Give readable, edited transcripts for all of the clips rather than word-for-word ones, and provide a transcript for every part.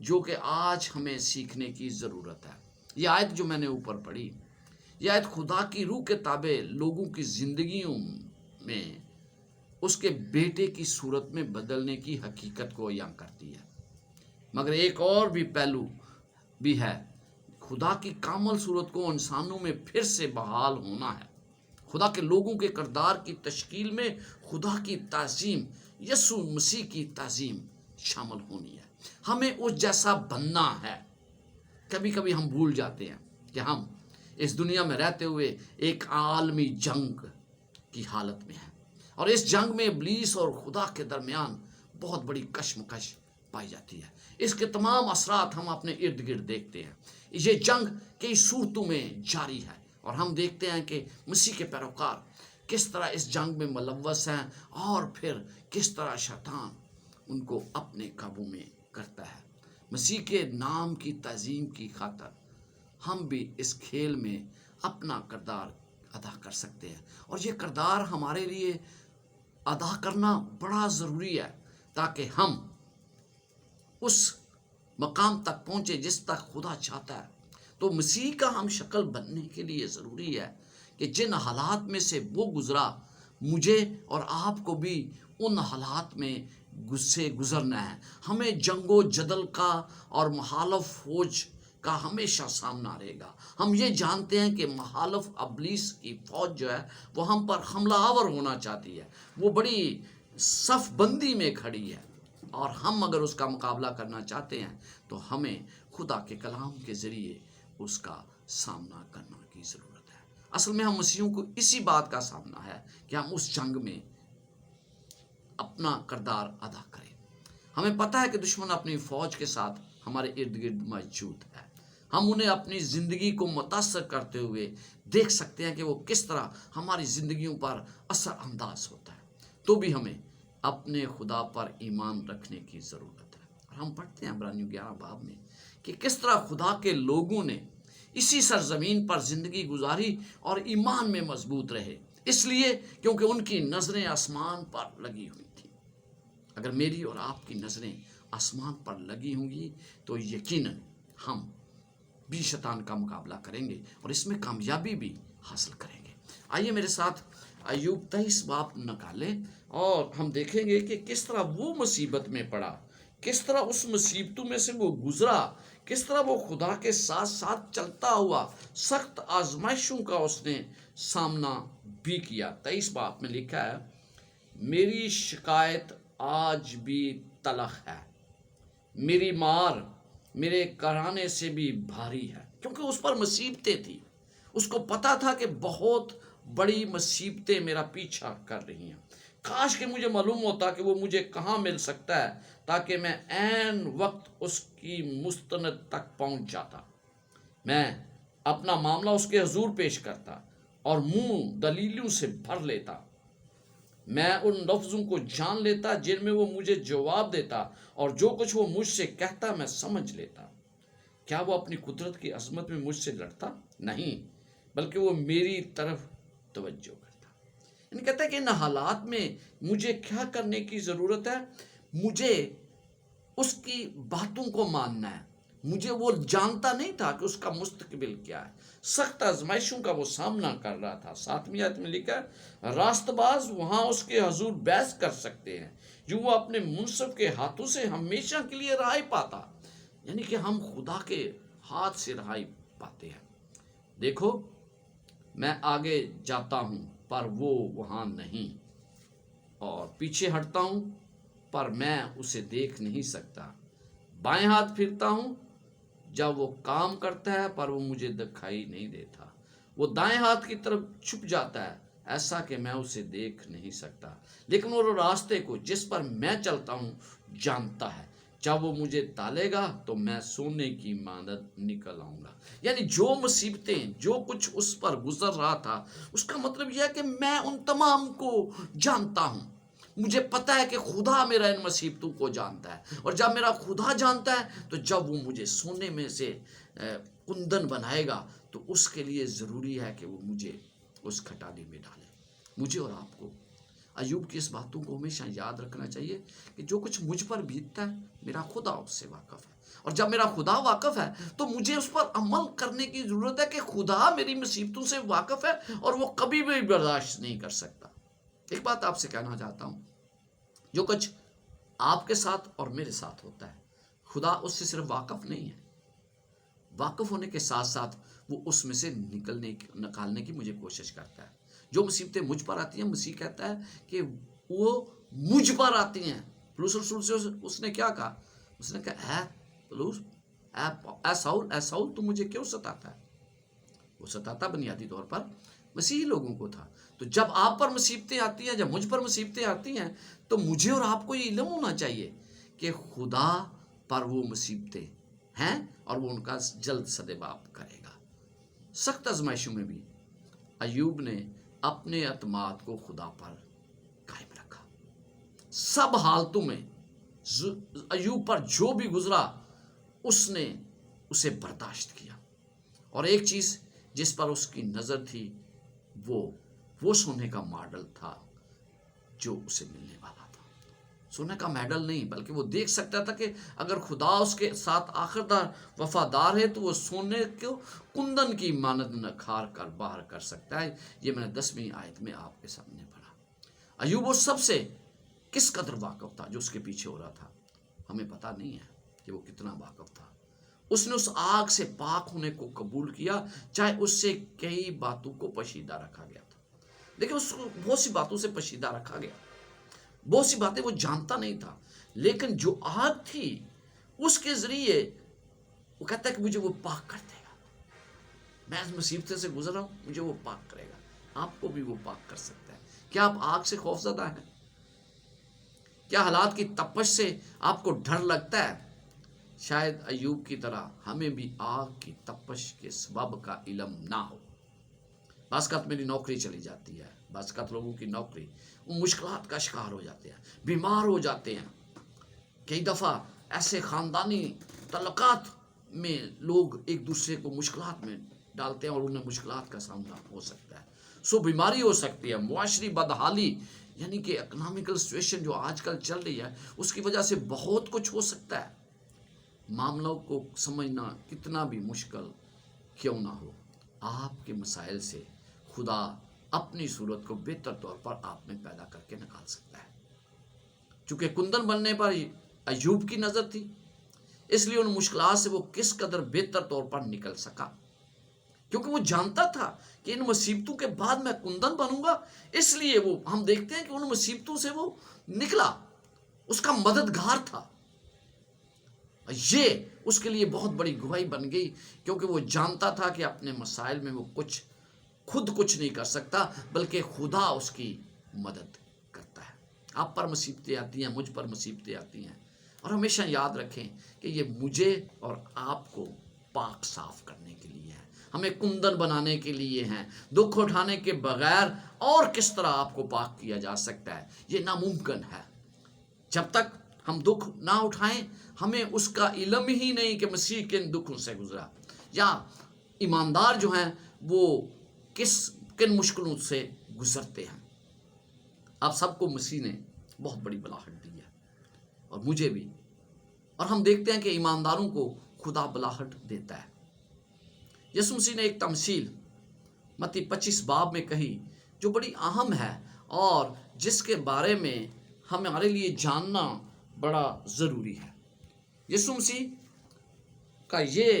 جو کہ آج ہمیں سیکھنے کی ضرورت ہے۔ یہ آیت جو میں نے اوپر پڑھی، یہ آیت خدا کی روح کے تابع لوگوں کی زندگیوں میں اس کے بیٹے کی صورت میں بدلنے کی حقیقت کو بیان کرتی ہے۔ مگر ایک اور بھی پہلو بھی ہے، خدا کی کامل صورت کو انسانوں میں پھر سے بحال ہونا ہے۔ خدا کے لوگوں کے کردار کی تشکیل میں خدا کی تعظیم، یسوع مسیح کی تعظیم شامل ہونی ہے۔ ہمیں اس جیسا بننا ہے۔ کبھی کبھی ہم بھول جاتے ہیں کہ ہم اس دنیا میں رہتے ہوئے ایک عالمی جنگ کی حالت میں ہیں، اور اس جنگ میں ابلیس اور خدا کے درمیان بہت بڑی کشمکش پائی جاتی ہے۔ اس کے تمام اثرات ہم اپنے ارد گرد دیکھتے ہیں۔ یہ جنگ کئی صورتوں میں جاری ہے، اور ہم دیکھتے ہیں کہ مسیح کے پیروکار کس طرح اس جنگ میں ملوث ہیں، اور پھر کس طرح شیطان ان کو اپنے قابو میں کرتا ہے۔ مسیح کے نام کی تعظیم کی خاطر ہم بھی اس کھیل میں اپنا کردار ادا کر سکتے ہیں، اور یہ کردار ہمارے لیے ادا کرنا بڑا ضروری ہے، تاکہ ہم اس مقام تک پہنچے جس تک خدا چاہتا ہے۔ تو مسیح کا ہم شکل بننے کے لیے ضروری ہے کہ جن حالات میں سے وہ گزرا، مجھے اور آپ کو بھی ان حالات میں سے گزرنا ہے۔ ہمیں جنگ و جدل کا اور مخالف فوج کا ہمیشہ سامنا رہے گا۔ ہم یہ جانتے ہیں کہ مخالف ابلیس کی فوج جو ہے وہ ہم پر حملہ آور ہونا چاہتی ہے، وہ بڑی صف بندی میں کھڑی ہے، اور ہم اگر اس کا مقابلہ کرنا چاہتے ہیں تو ہمیں خدا کے کلام کے ذریعے اس کا سامنا کرنا کی ضرورت ہے۔ اصل میں ہم مسیحیوں کو اسی بات کا سامنا ہے کہ ہم اس جنگ میں اپنا کردار ادا کریں۔ ہمیں پتہ ہے کہ دشمن اپنی فوج کے ساتھ ہمارے ارد گرد موجود ہے۔ ہم انہیں اپنی زندگی کو متاثر کرتے ہوئے دیکھ سکتے ہیں کہ وہ کس طرح ہماری زندگیوں پر اثر انداز ہوتا ہے۔ تو بھی ہمیں اپنے خدا پر ایمان رکھنے کی ضرورت ہے۔ اور ہم پڑھتے ہیں عبرانیوں 11 باب میں کہ کس طرح خدا کے لوگوں نے اسی سرزمین پر زندگی گزاری اور ایمان میں مضبوط رہے، اس لیے کیونکہ ان کی نظریں آسمان پر لگی ہوئی تھیں۔ اگر میری اور آپ کی نظریں آسمان پر لگی ہوں گی تو یقیناً ہم بھی شیطان کا مقابلہ کریں گے اور اس میں کامیابی بھی حاصل کریں گے۔ آئیے میرے ساتھ ایوب 23 باب نکالیں، اور ہم دیکھیں گے کہ کس طرح وہ مصیبت میں پڑا، کس طرح اس مصیبتوں میں سے وہ گزرا، کس طرح وہ خدا کے ساتھ ساتھ چلتا ہوا سخت آزمائشوں کا اس نے سامنا بھی کیا۔ 23 باب میں لکھا ہے، میری شکایت آج بھی تلخ ہے، میری مار میرے کرانے سے بھی بھاری ہے۔ کیونکہ اس پر مصیبتیں تھیں، اس کو پتا تھا کہ بہت بڑی مصیبتیں میرا پیچھا کر رہی ہیں۔ کاش کہ مجھے معلوم ہوتا کہ وہ مجھے کہاں مل سکتا ہے، تاکہ میں عین وقت اس کی مستند تک پہنچ جاتا۔ میں اپنا معاملہ اس کے حضور پیش کرتا اور منہ دلیلوں سے بھر لیتا۔ میں ان لفظوں کو جان لیتا جن میں وہ مجھے جواب دیتا، اور جو کچھ وہ مجھ سے کہتا میں سمجھ لیتا۔ کیا وہ اپنی قدرت کی عظمت میں مجھ سے لڑتا؟ نہیں، بلکہ وہ میری طرف توجہ کرتا۔ یعنی کہتا ہے کہ ان حالات میں مجھے کیا کرنے کی ضرورت ہے؟ مجھے اس کی باتوں کو ماننا ہے۔ مجھے وہ جانتا نہیں تھا کہ اس کا مستقبل کیا ہے۔ سخت آزمائشوں کا وہ سامنا کر رہا تھا۔ 7ویں آیت میں لکھا ہے، راست باز وہاں اس کے حضور بحث کر سکتے ہیں، جو وہ اپنے منصف کے ہاتھوں سے ہمیشہ کے لیے رہائی پاتا۔ یعنی کہ ہم خدا کے ہاتھ سے رہائی پاتے ہیں۔ دیکھو، میں آگے جاتا ہوں پر وہ وہاں نہیں، اور پیچھے ہٹتا ہوں پر میں اسے دیکھ نہیں سکتا۔ بائیں ہاتھ پھرتا ہوں جب وہ کام کرتا ہے پر وہ مجھے دکھائی نہیں دیتا۔ وہ دائیں ہاتھ کی طرف چھپ جاتا ہے، ایسا کہ میں اسے دیکھ نہیں سکتا، لیکن وہ راستے کو جس پر میں چلتا ہوں جانتا ہے۔ جب وہ مجھے ڈالے گا تو میں سونے کی مانند نکل آؤں گا۔ یعنی جو مصیبتیں، جو کچھ اس پر گزر رہا تھا، اس کا مطلب یہ ہے کہ میں ان تمام کو جانتا ہوں۔ مجھے پتا ہے کہ خدا میرا ان مصیبتوں کو جانتا ہے، اور جب میرا خدا جانتا ہے تو جب وہ مجھے سونے میں سے کندن بنائے گا تو اس کے لیے ضروری ہے کہ وہ مجھے اس کھٹالی میں ڈالے۔ مجھے اور آپ کو ایوب کی اس باتوں کو ہمیشہ یاد رکھنا چاہیے کہ جو کچھ مجھ پر بیتتا ہے میرا خدا اس سے واقف ہے، اور جب میرا خدا واقف ہے تو مجھے اس پر عمل کرنے کی ضرورت ہے کہ خدا میری مصیبتوں سے واقف ہے اور وہ کبھی بھی برداشت نہیں کر سکتا۔ ایک بات آپ سے کہنا چاہتا ہوں، جو کچھ آپ کے ساتھ اور میرے ساتھ ہوتا ہے خدا اس سے صرف واقف نہیں ہے، واقف ہونے کے ساتھ ساتھ وہ اس میں سے نکالنے کی مجھے کوشش کرتا ہے۔ جو مصیبتیں مجھ پر آتی ہیں، مسیح کہتا ہے کہ وہ مجھ پر آتی ہیں۔ پولس رسول سے اس نے کیا کہا؟ اس نے کہا اے پولس، اے ساؤل تو مجھے کیوں ستاتا ہے؟ وہ ستاتا بنیادی طور پر مسیحی لوگوں کو تھا۔ تو جب آپ پر مصیبتیں آتی ہیں، جب مجھ پر مصیبتیں آتی ہیں، تو مجھے اور آپ کو یہ علم ہونا چاہیے کہ خدا پر وہ مصیبتیں ہیں اور وہ ان کا جلد سدباب کرے گا۔ سخت آزمائشوں میں بھی ایوب نے اپنے اعتماد کو خدا پر قائم رکھا۔ سب حالتوں میں ایوب پر جو بھی گزرا اس نے اسے برداشت کیا، اور ایک چیز جس پر اس کی نظر تھی وہ سونے کا ماڈل تھا جو اسے ملنے والا تھا۔ سونے کا میڈل نہیں، بلکہ وہ دیکھ سکتا تھا کہ اگر خدا اس کے ساتھ آخردار وفادار ہے تو وہ سونے کو کندن کی مانند نکھار کر باہر کر سکتا ہے۔ یہ میں نے 10ویں آیت میں آپ کے سامنے پڑھا۔ ایوب وہ سب سے کس قدر واقف تھا جو اس کے پیچھے ہو رہا تھا؟ ہمیں پتہ نہیں ہے کہ وہ کتنا واقف تھا۔ اس نے اس آگ سے پاک ہونے کو قبول کیا، چاہے اس سے کئی باتوں کو پشیدہ رکھا گیا تھا۔ لیکن اس کو بہت سی باتوں سے پشیدہ رکھا گیا، بہت سی باتیں وہ جانتا نہیں تھا، لیکن جو آگ تھی اس کے ذریعے وہ کہتا ہے کہ مجھے وہ پاک کر دے گا۔ میں اس مصیبت سے گزر رہا ہوں، مجھے وہ پاک کرے گا۔ آپ کو بھی وہ پاک کر سکتا ہے۔ کیا آپ آگ سے خوف زدہ ہیں؟ کیا حالات کی تپش سے آپ کو ڈر لگتا ہے؟ شاید ایوب کی طرح ہمیں بھی آگ کی تپش کے سبب کا علم نہ ہو۔ بعض اوقات میری نوکری چلی جاتی ہے، بعض اوقات لوگوں کی نوکری، وہ مشکلات کا شکار ہو جاتے ہیں، بیمار ہو جاتے ہیں۔ کئی دفعہ ایسے خاندانی تعلقات میں لوگ ایک دوسرے کو مشکلات میں ڈالتے ہیں اور انہیں مشکلات کا سامنا ہو سکتا ہے۔ بیماری ہو سکتی ہے، معاشری بدحالی، یعنی کہ اکنامیکل سچویشن جو آج کل چل رہی ہے اس کی وجہ سے بہت کچھ ہو سکتا ہے۔ معاملوں کو سمجھنا کتنا بھی مشکل کیوں نہ ہو، آپ کے مسائل سے خدا اپنی صورت کو بہتر طور پر آپ میں پیدا کر کے نکال سکتا ہے۔ چونکہ کندن بننے پر ایوب کی نظر تھی، اس لیے ان مشکلات سے وہ کس قدر بہتر طور پر نکل سکا، کیونکہ وہ جانتا تھا کہ ان مصیبتوں کے بعد میں کندن بنوں گا۔ اس لیے وہ ہم دیکھتے ہیں کہ ان مصیبتوں سے وہ نکلا، اس کا مددگار تھا۔ یہ اس کے لیے بہت بڑی گواہی بن گئی، کیونکہ وہ جانتا تھا کہ اپنے مسائل میں وہ خود کچھ نہیں کر سکتا، بلکہ خدا اس کی مدد کرتا ہے۔ آپ پر مصیبتیں آتی ہیں، مجھ پر مصیبتیں آتی ہیں، اور ہمیشہ یاد رکھیں کہ یہ مجھے اور آپ کو پاک صاف کرنے کے لیے ہے، ہمیں کندن بنانے کے لیے ہیں۔ دکھ اٹھانے کے بغیر اور کس طرح آپ کو پاک کیا جا سکتا ہے؟ یہ ناممکن ہے۔ جب تک ہم دکھ نہ اٹھائیں، ہمیں اس کا علم ہی نہیں کہ مسیح کن دکھوں سے گزرا، یا ایماندار جو ہیں وہ کن مشکلوں سے گزرتے ہیں۔ آپ سب کو مسیح نے بہت بڑی بلاہٹ دی ہے، اور مجھے بھی، اور ہم دیکھتے ہیں کہ ایمانداروں کو خدا بلاہٹ دیتا ہے۔ یسوع مسیح نے ایک تمثیل متی 25 باب میں کہی جو بڑی اہم ہے اور جس کے بارے میں ہمارے لیے جاننا بڑا ضروری ہے۔ یسوع مسیح کا یہ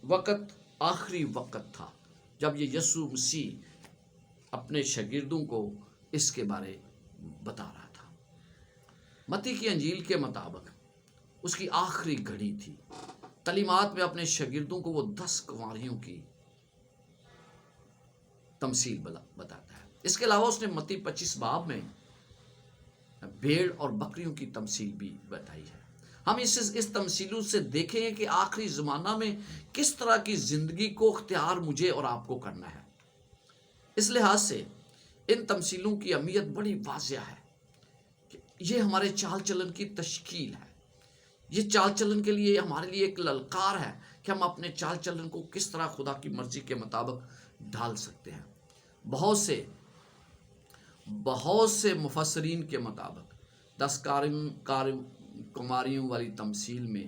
وقت آخری وقت تھا جب یہ یسوع مسیح اپنے شاگردوں کو اس کے بارے بتا رہا تھا۔ متی کی انجیل کے مطابق اس کی آخری گھڑی تھی۔ تعلیمات میں اپنے شاگردوں کو وہ 10 کنواریوں کی تمثیل بتاتا ہے۔ اس کے علاوہ اس نے متی 25 باب میں بھیڑ اور بکریوں کی تمثیل بھی بتائی ہے۔ ہم اس تمثیلوں سے دیکھیں گے کہ آخری زمانہ میں کس طرح کی زندگی کو اختیار مجھے اور آپ کو کرنا ہے۔ اس لحاظ سے ان تمثیلوں کی اہمیت بڑی واضح ہے کہ یہ ہمارے چال چلن کی تشکیل ہے۔ یہ چال چلن کے لیے ہمارے لیے ایک للکار ہے کہ ہم اپنے چال چلن کو کس طرح خدا کی مرضی کے مطابق ڈھال سکتے ہیں۔ بہت سے مفسرین کے مطابق 10 کماریوں والی تمثیل میں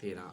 13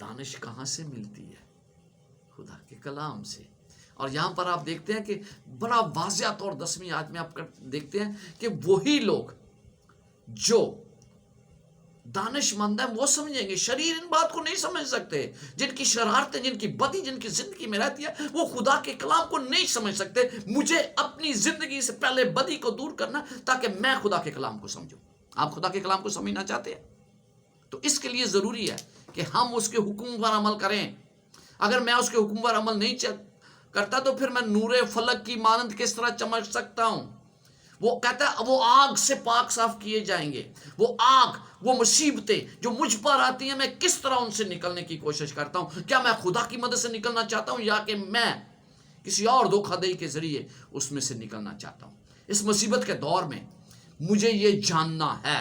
دانش کہاں سے ملتی ہے؟ خدا کے کلام سے۔ اور یہاں پر آپ دیکھتے ہیں کہ بڑا واضح طور 10ویں آیت میں آپ دیکھتے ہیں کہ وہی لوگ جو دانش مند ہیں وہ سمجھیں گے، شریر ان بات کو نہیں سمجھ سکتے، جن کی شرارتیں، جن کی بدی جن کی زندگی میں رہتی ہے وہ خدا کے کلام کو نہیں سمجھ سکتے۔ مجھے اپنی زندگی سے پہلے بدی کو دور کرنا تاکہ میں خدا کے کلام کو سمجھوں۔ آپ خدا کے کلام کو سمجھنا چاہتے ہیں تو اس کے لیے ضروری ہے کہ ہم اس کے حکم پر عمل کریں۔ اگر میں اس کے حکم پر عمل نہیں کرتا تو پھر میں نور فلک کی مانند کس طرح چمک سکتا ہوں؟ وہ کہتا ہے وہ آگ سے پاک صاف کیے جائیں گے۔ وہ آگ، وہ مصیبتیں جو مجھ پر آتی ہیں، میں کس طرح ان سے نکلنے کی کوشش کرتا ہوں؟ کیا میں خدا کی مدد سے نکلنا چاہتا ہوں یا کہ میں کسی اور دھوکہ دہی کے ذریعے اس میں سے نکلنا چاہتا ہوں؟ اس مصیبت کے دور میں مجھے یہ جاننا ہے۔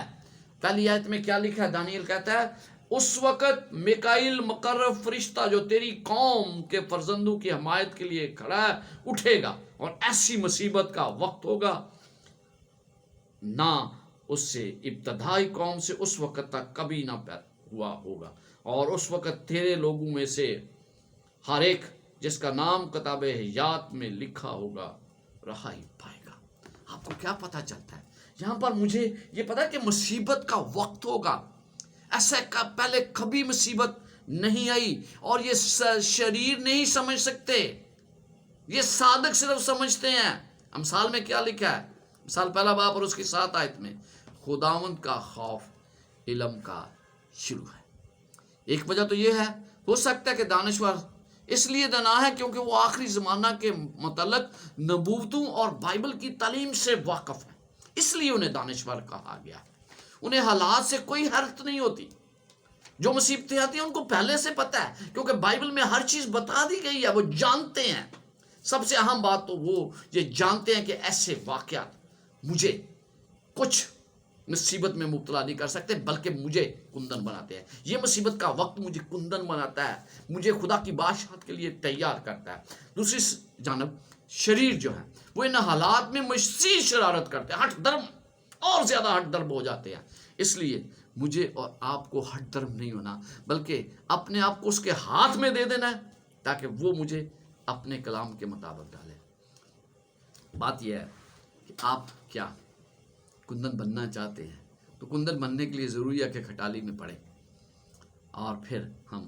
پہلی آیت میں کیا لکھا ہے؟ دانیل کہتا ہے اس وقت میکائیل مقرب فرشتہ جو تیری قوم کے فرزندوں کی حمایت کے لیے کھڑا ہے اٹھے گا، اور ایسی مصیبت کا وقت ہوگا نہ اس سے ابتدائی قوم سے اس وقت تک کبھی نہ ہوا ہوگا، اور اس وقت تیرے لوگوں میں سے ہر ایک جس کا نام کتاب حیات میں لکھا ہوگا رہائی پائے گا۔ آپ کو کیا پتہ چلتا ہے یہاں پر؟ مجھے یہ پتا ہے کہ مصیبت کا وقت ہوگا، ایسا پہلے کبھی مصیبت نہیں آئی، اور یہ شریر نہیں سمجھ سکتے، یہ صادق صرف سمجھتے ہیں۔ امثال میں کیا لکھا ہے؟ مثال پہلا باب اور اس کی 7 آیت میں خداوند کا خوف علم کا شروع ہے۔ ایک وجہ تو یہ ہے، ہو سکتا ہے کہ دانشور اس لیے دانا ہے کیونکہ وہ آخری زمانہ کے متعلق نبوتوں اور بائبل کی تعلیم سے واقف ہے، اس لیے انہیں دانشور کہا گیا۔ انہیں حالات سے کوئی حیرت نہیں ہوتی، جو مصیبتیں آتی ہیں ان کو پہلے سے پتہ ہے، کیونکہ بائبل میں ہر چیز بتا دی گئی ہے، وہ جانتے ہیں۔ سب سے اہم بات تو وہ یہ جانتے ہیں کہ ایسے واقعات مجھے کچھ مصیبت میں مبتلا نہیں کر سکتے، بلکہ مجھے کندن بناتے ہیں۔ یہ مصیبت کا وقت مجھے کندن بناتا ہے، مجھے خدا کی بادشاہت کے لیے تیار کرتا ہے۔ دوسری جانب شریر جو ہے وہ ان حالات میں مزید شرارت کرتے ہیں، ہٹ درم اور زیادہ ہٹ درم ہو جاتے ہیں۔ اس لیے مجھے اور آپ کو ہٹ درم نہیں ہونا، بلکہ اپنے آپ کو اس کے ہاتھ میں دے دینا ہے تاکہ وہ مجھے اپنے کلام کے مطابق ڈالے۔ بات یہ ہے کہ آپ کیا کندن بننا چاہتے ہیں؟ تو کندن بننے کے لیے ضروری ہے کہ کھٹالی میں پڑے، اور پھر ہم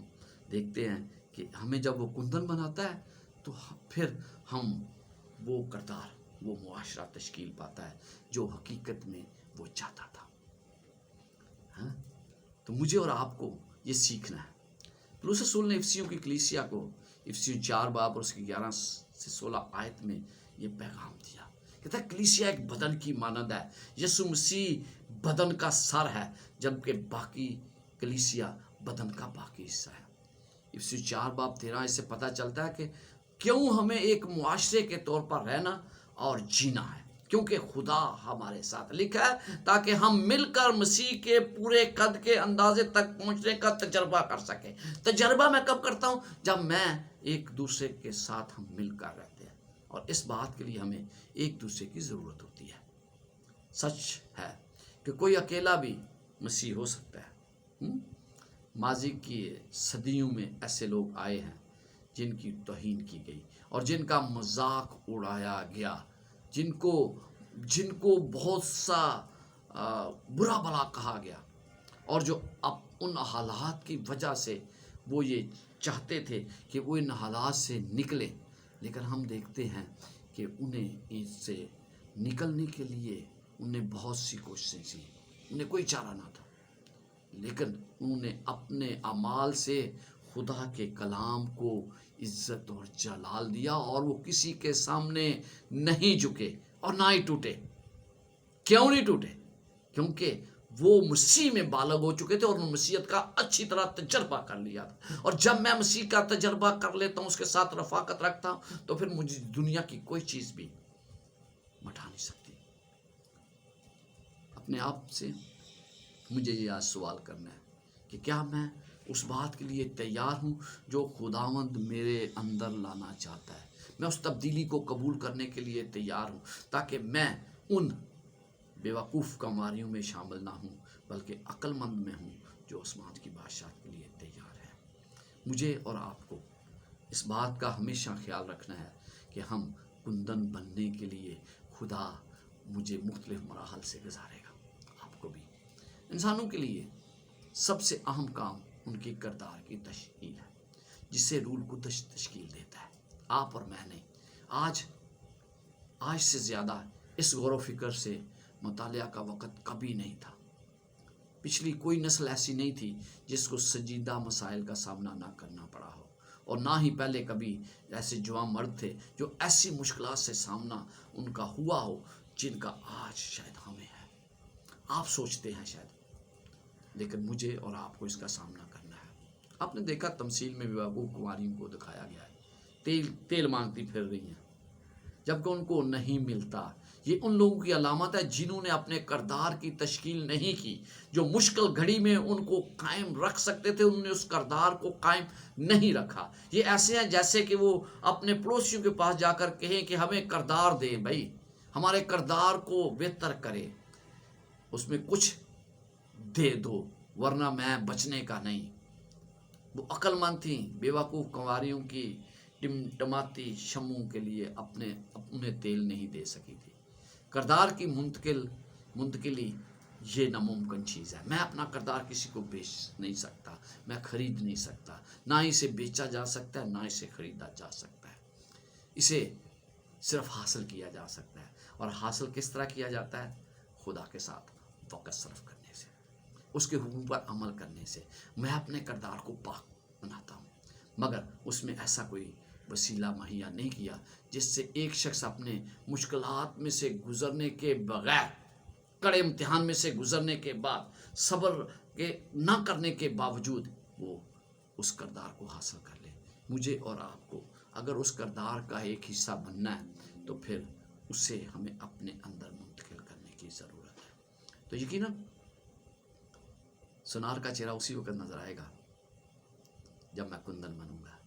دیکھتے ہیں کہ ہمیں جب وہ کندن بناتا ہے تو پھر ہم وہ کردار، وہ معاشرہ تشکیل پاتا ہے جو حقیقت میں وہ چاہتا تھا۔ تو مجھے اور آپ کو یہ سیکھنا ہے۔ پولس رسول نے افسیوں کی کلیسیا کو افسیوں 4 باب اور اس کی 11 سے 16 آیت میں یہ پیغام دیا، کہتا ہے کلیسیا ایک بدن کی مانند ہے، یسوع مسیح بدن کا سر ہے، جبکہ باقی کلیسیا بدن کا باقی حصہ ہے۔ افسیوں 4 باب 13 اس سے پتہ چلتا ہے کہ کیوں ہمیں ایک معاشرے کے طور پر رہنا اور جینا ہے، کیونکہ خدا ہمارے ساتھ لکھا ہے تاکہ ہم مل کر مسیح کے پورے قد کے اندازے تک پہنچنے کا تجربہ کر سکیں۔ تجربہ میں کب کرتا ہوں؟ جب میں ایک دوسرے کے ساتھ ہم مل کر رہتے ہیں، اور اس بات کے لیے ہمیں ایک دوسرے کی ضرورت ہوتی ہے۔ سچ ہے کہ کوئی اکیلا بھی مسیح ہو سکتا ہے۔ ماضی کی صدیوں میں ایسے لوگ آئے ہیں جن کی توہین کی گئی اور جن کا مذاق اڑایا گیا، جن کو بہت سا برا بلا کہا گیا، اور جو اب ان حالات کی وجہ سے وہ یہ چاہتے تھے کہ وہ ان حالات سے نکلے، لیکن ہم دیکھتے ہیں کہ انہیں اس سے نکلنے کے لیے انہیں بہت سی کوششیں کی، انہیں کوئی چارہ نہ تھا، لیکن انہوں نے اپنے اعمال سے خدا کے کلام کو عزت اور جلال دیا، اور وہ کسی کے سامنے نہیں جھکے اور نہ ہی ٹوٹے۔ کیوں نہیں ٹوٹے؟ کیونکہ وہ مسیح میں بالغ ہو چکے تھے اور مسیحیت کا اچھی طرح تجربہ کر لیا تھا، اور جب میں مسیح کا تجربہ کر لیتا ہوں، اس کے ساتھ رفاقت رکھتا ہوں، تو پھر مجھے دنیا کی کوئی چیز بھی مٹا نہیں سکتی۔ اپنے آپ سے مجھے یہ آج سوال کرنا ہے کہ کیا میں اس بات کے لیے تیار ہوں جو خداوند میرے اندر لانا چاہتا ہے؟ میں اس تبدیلی کو قبول کرنے کے لیے تیار ہوں تاکہ میں ان بیوقوف کماریوں میں شامل نہ ہوں، بلکہ عقل مند میں ہوں جو آسمان کی بادشاہت کے لیے تیار ہے۔ مجھے اور آپ کو اس بات کا ہمیشہ خیال رکھنا ہے کہ ہم کندن بننے کے لیے خدا مجھے مختلف مراحل سے گزارے گا، آپ کو بھی۔ انسانوں کے لیے سب سے اہم کام ان کی کردار کی تشکیل ہے، جس سے رول کو تشکیل دیتا ہے۔ آپ اور میں نے آج سے زیادہ اس غور و فکر سے مطالعہ کا وقت کبھی نہیں تھا۔ پچھلی کوئی نسل ایسی نہیں تھی جس کو سنجیدہ مسائل کا سامنا نہ کرنا پڑا ہو، اور نہ ہی پہلے کبھی ایسے جوان مرد تھے جو ایسی مشکلات سے سامنا ان کا ہوا ہو جن کا آج شاید ہمیں ہے۔ آپ سوچتے ہیں شاید، لیکن مجھے اور آپ کو اس کا سامنا کرنا ہے۔ آپ نے دیکھا تمثیل میں بیوقوف کنواریوں کو دکھایا گیا ہے، تیل مانگتی پھر رہی ہیں جبکہ ان کو نہیں ملتا۔ یہ ان لوگوں کی علامت ہے جنہوں نے اپنے کردار کی تشکیل نہیں کی، جو مشکل گھڑی میں ان کو قائم رکھ سکتے تھے، انہوں نے اس کردار کو قائم نہیں رکھا۔ یہ ایسے ہیں جیسے کہ وہ اپنے پڑوسیوں کے پاس جا کر کہیں کہ ہمیں کردار دیں بھائی، ہمارے کردار کو بہتر کرے، اس میں کچھ دے دو ورنہ میں بچنے کا نہیں۔ وہ عقل مند تھیں، بیوقوف کنواریوں کی ٹمٹماتی شمعوں کے لیے انہیں تیل نہیں دے سکی تھی۔ کردار کی منتقلی یہ ناممکن چیز ہے۔ میں اپنا کردار کسی کو بیچ نہیں سکتا، میں خرید نہیں سکتا، نہ اسے بیچا جا سکتا ہے نہ اسے خریدا جا سکتا ہے۔ اسے صرف حاصل کیا جا سکتا ہے، اور حاصل کس طرح کیا جاتا ہے؟ خدا کے ساتھ وقت صرف کرنے سے، اس کے حکم پر عمل کرنے سے۔ میں اپنے کردار کو پاک بناتا ہوں، مگر اس میں ایسا کوئی وسیلہ مہیا نہیں کیا جس سے ایک شخص اپنے مشکلات میں سے گزرنے کے بغیر، کڑے امتحان میں سے گزرنے کے بعد، صبر کے نہ کرنے کے باوجود وہ اس کردار کو حاصل کر لے۔ مجھے اور آپ کو اگر اس کردار کا ایک حصہ بننا ہے تو پھر اسے ہمیں اپنے اندر منتقل کرنے کی ضرورت ہے۔ تو یقیناً سونار کا چہرہ اسی وقت نظر آئے گا جب میں کندن بنوں گا۔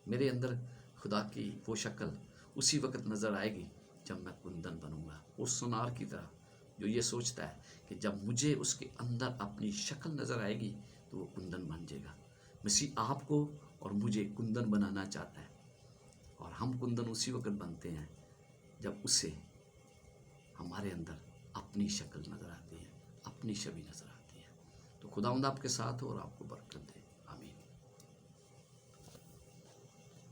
میرے اندر خدا کی وہ شکل اسی وقت نظر آئے گی جب میں کندن بنوں گا، اس سونار کی طرح جو یہ سوچتا ہے کہ جب مجھے اس کے اندر اپنی شکل نظر آئے گی تو وہ کندن بن جائے گا۔ مسیح آپ کو اور مجھے کندن بنانا چاہتا ہے، اور ہم کندن اسی وقت بنتے ہیں جب اسے ہمارے اندر اپنی شکل نظر آتی ہے، اپنی شبیہ نظر آتی ہے۔ تو خداوند آپ کے ساتھ ہو اور آپ کو برکت دے۔